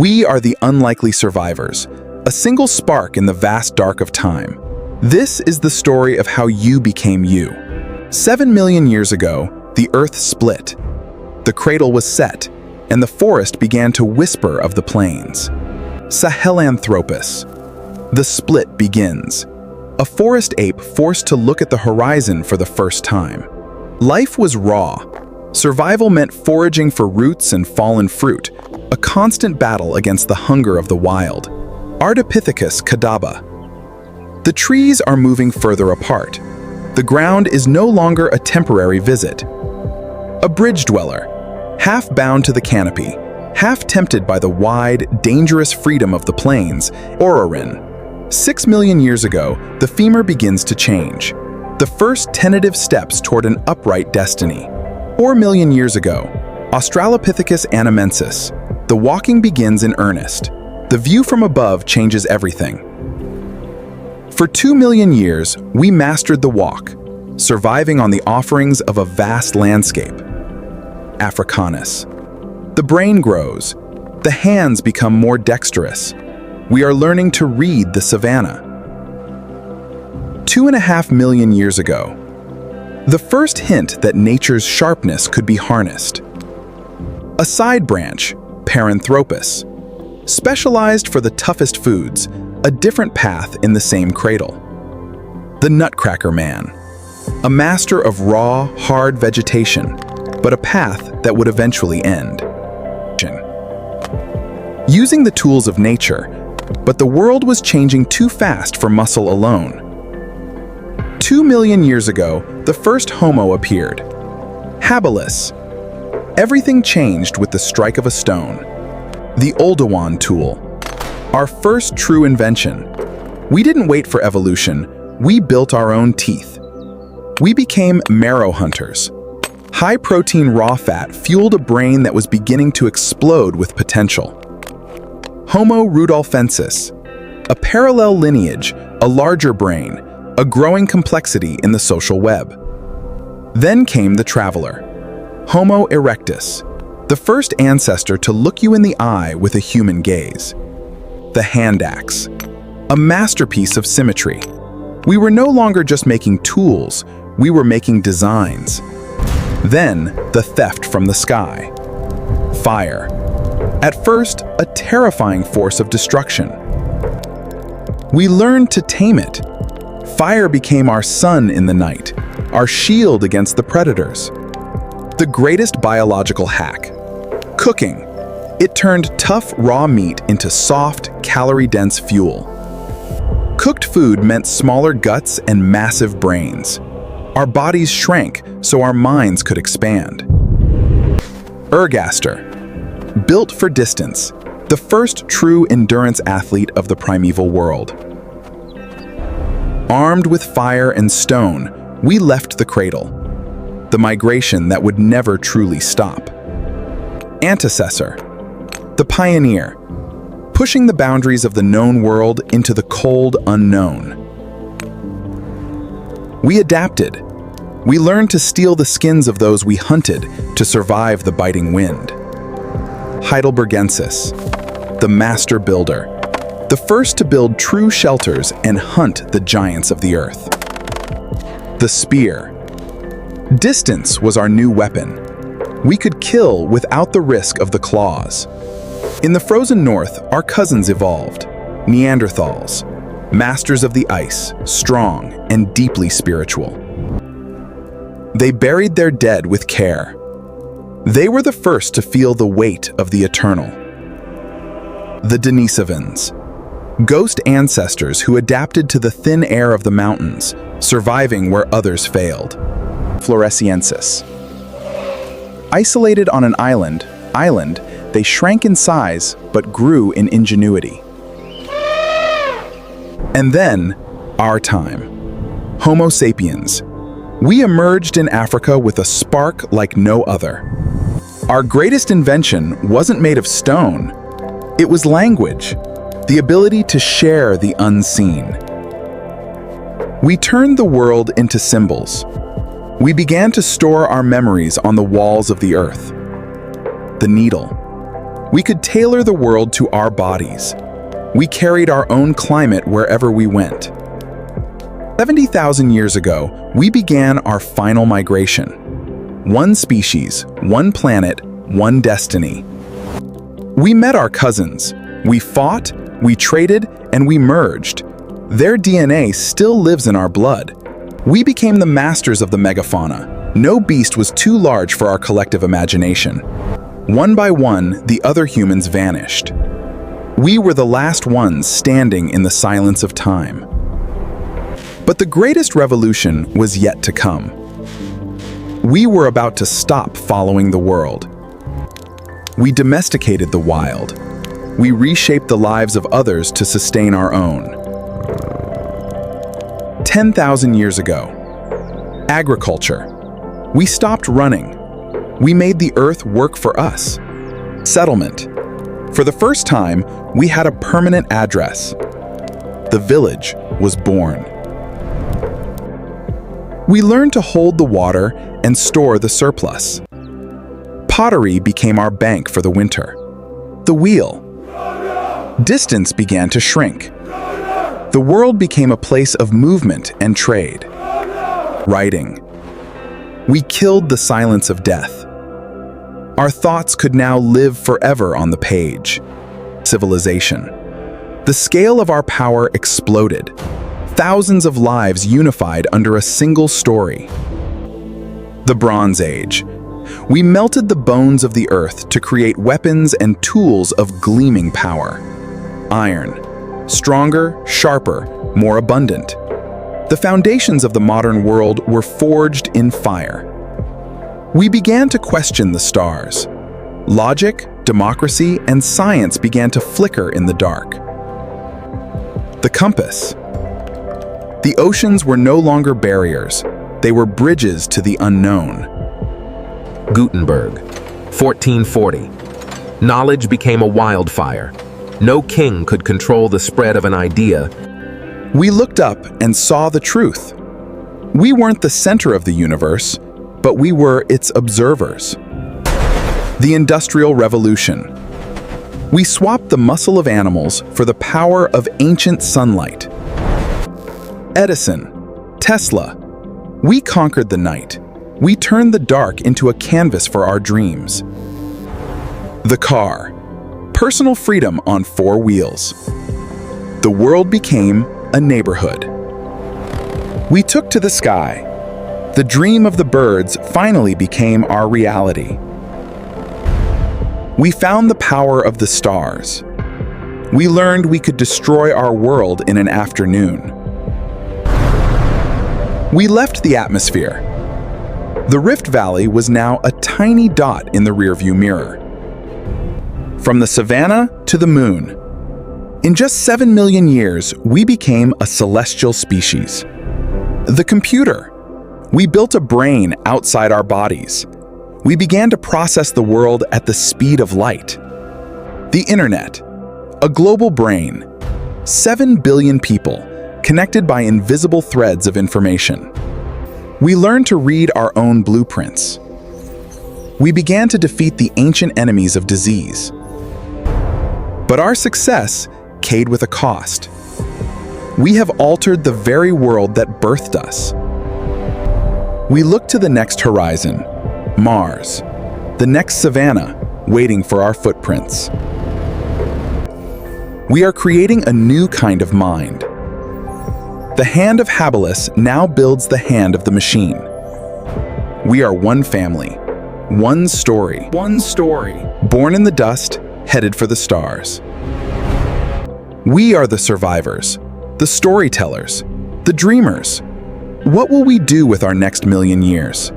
We are the unlikely survivors, a single spark in the vast dark of time. This is the story of how you became you. 7 million years ago, the Earth split. The cradle was set, and the forest began to whisper of the plains. Sahelanthropus. The split begins. A forest ape forced to look at the horizon for the first time. Life was raw. Survival meant foraging for roots and fallen fruit, a constant battle against the hunger of the wild. Ardipithecus cadaba. The trees are moving further apart. The ground is no longer a temporary visit. A bridge dweller, half bound to the canopy, half tempted by the wide, dangerous freedom of the plains, Ororin. 6 million years ago, the femur begins to change. The first tentative steps toward an upright destiny. 4 million years ago, Australopithecus anamensis. The walking begins in earnest. The view from above changes everything. For 2 million years, we mastered the walk, surviving on the offerings of a vast landscape. Africanus. The brain grows. The hands become more dexterous. We are learning to read the savanna. 2.5 million years ago, the first hint that nature's sharpness could be harnessed. A side branch, Paranthropus, specialized for the toughest foods, a different path in the same cradle. The Nutcracker Man, a master of raw, hard vegetation, but a path that would eventually end. Using the tools of nature, but the world was changing too fast for muscle alone. 2 million years ago, the first Homo appeared. Habilis. Everything changed with the strike of a stone. The Oldowan tool. Our first true invention. We didn't wait for evolution, we built our own teeth. We became marrow hunters. High-protein raw fat fueled a brain that was beginning to explode with potential. Homo rudolfensis. A parallel lineage, a larger brain, a growing complexity in the social web. Then came the traveler. Homo erectus. The first ancestor to look you in the eye with a human gaze. The hand axe. A masterpiece of symmetry. We were no longer just making tools, we were making designs. Then, the theft from the sky. Fire. At first, a terrifying force of destruction. We learned to tame it. Fire became our sun in the night, our shield against the predators. The greatest biological hack. Cooking. It turned tough raw meat into soft, calorie-dense fuel. Cooked food meant smaller guts and massive brains. Our bodies shrank so our minds could expand. Ergaster. Built for distance, the first true endurance athlete of the primeval world. Armed with fire and stone, we left the cradle, the migration that would never truly stop. Antecessor. The pioneer, pushing the boundaries of the known world into the cold unknown. We adapted. We learned to steal the skins of those we hunted to survive the biting wind. Heidelbergensis, the master builder, the first to build true shelters and hunt the giants of the earth. The spear. Distance was our new weapon. We could kill without the risk of the claws. In the frozen north, our cousins evolved, Neanderthals, masters of the ice, strong and deeply spiritual. They buried their dead with care. They were the first to feel the weight of the eternal. The Denisovans, ghost ancestors who adapted to the thin air of the mountains, surviving where others failed. Floresiensis. Isolated on an island, they shrank in size but grew in ingenuity. And then, our time. Homo sapiens. We emerged in Africa with a spark like no other. Our greatest invention wasn't made of stone. It was language, the ability to share the unseen. We turned the world into symbols. We began to store our memories on the walls of the earth. The needle. We could tailor the world to our bodies. We carried our own climate wherever we went. 70,000 years ago, we began our final migration. One species, one planet, one destiny. We met our cousins. We fought, we traded, and we merged. Their DNA still lives in our blood. We became the masters of the megafauna. No beast was too large for our collective imagination. One by one, the other humans vanished. We were the last ones standing in the silence of time. But the greatest revolution was yet to come. We were about to stop following the world. We domesticated the wild. We reshaped the lives of others to sustain our own. 10,000 years ago, agriculture. We stopped running. We made the earth work for us. Settlement. For the first time, we had a permanent address. The village was born. We learned to hold the water and store the surplus. Pottery became our bank for the winter. The wheel. Distance began to shrink. The world became a place of movement and trade. Writing. We killed the silence of death. Our thoughts could now live forever on the page. Civilization. The scale of our power exploded. Thousands of lives unified under a single story. The Bronze Age. We melted the bones of the earth to create weapons and tools of gleaming power. Iron. Stronger, sharper, more abundant. The foundations of the modern world were forged in fire. We began to question the stars. Logic, democracy, and science began to flicker in the dark. The compass. The oceans were no longer barriers. They were bridges to the unknown. Gutenberg, 1440. Knowledge became a wildfire. No king could control the spread of an idea. We looked up and saw the truth. We weren't the center of the universe, but we were its observers. The Industrial Revolution. We swapped the muscle of animals for the power of ancient sunlight. Edison, Tesla. We conquered the night. We turned the dark into a canvas for our dreams. The car. Personal freedom on 4 wheels. The world became a neighborhood. We took to the sky. The dream of the birds finally became our reality. We found the power of the stars. We learned we could destroy our world in an afternoon. We left the atmosphere. The Rift Valley was now a tiny dot in the rearview mirror. From the savannah to the moon. In just 7 million years, we became a celestial species. The computer. We built a brain outside our bodies. We began to process the world at the speed of light. The internet. A global brain. 7 billion people, connected by invisible threads of information. We learned to read our own blueprints. We began to defeat the ancient enemies of disease. But our success came with a cost. We have altered the very world that birthed us. We look to the next horizon, Mars, the next savannah, waiting for our footprints. We are creating a new kind of mind. The hand of Habilis now builds the hand of the machine. We are one family, one story. Born in the dust, headed for the stars. We are the survivors, the storytellers, the dreamers. What will we do with our next 1,000,000 years?